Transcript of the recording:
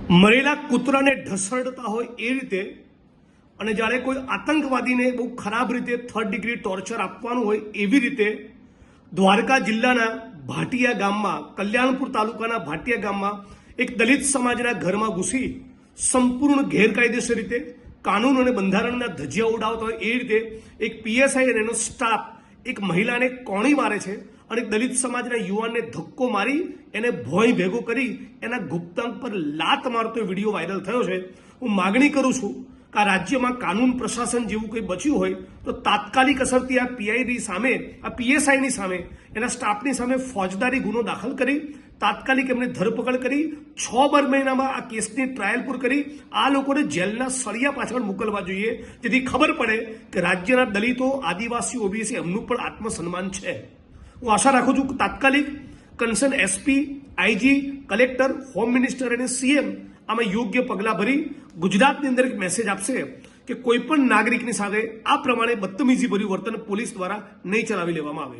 મરેલા કૂતરાને ઢસડતા હોય એ રીતે અને જ્યારે કોઈ આતંકવાદીને બહુ ખરાબ રીતે 3rd ડિગ્રી ટોર્ચર આપવાનું હોય એવી રીતે દ્વારકા જિલ્લાના ભાટિયા ગામમાં, કલ્યાણપુર તાલુકાના ભાટિયા ગામમાં એક દલિત સમાજના ઘરમાં ઘૂસી સંપૂર્ણ ગેરકાયદેસર રીતે કાનૂન અને બંધારણના ધજિયા ઉડાવતા હોય એ રીતે એક પીએસઆઈ અને એનો સ્ટાફ એક મહિલાને કોણી મારે છે અને દલિત સમાજના યુવાનને ધક્કો મારી એને ભોંય ભેગો કરી એના ગુપ્તાંગ પર લાત મારતો વિડીયો વાયરલ થયો છે। હું માગણી કરું છું કે આ રાજ્યમાં કાનૂન પ્રશાસન જેવું કંઈ બચ્યું હોય તો તાત્કાલિક અસરથી આ પીઆઈની સામે, આ પીએસઆઈની સામે, એના સ્ટાફની સામે ફોજદારી ગુનો દાખલ કરી તાત્કાલિક એમને ધરપકડ કરી 6 મહિનામાં આ કેસની ટ્રાયલ પૂર કરી આ લોકોને જેલના સળિયા પાછળ મોકલવા જોઈએ, જેથી ખબર પડે કે રાજ્યના દલિતો, આદિવાસી, ઓબીસી એમનું પણ આત્મસન્માન છે। હું આશા રાખું છું કે તાત્કાલિક concern SP, IG, collector, home minister અને સીએમ આમાં યોગ્ય પગલાં ભરી ગુજરાતની અંદર એક મેસેજ આપશે કે કોઈ પણ નાગરિકની સાથે આ પ્રમાણે બદતમીજી ભર્યું વર્તન પોલીસ દ્વારા નહીં ચલાવી લેવામાં આવે।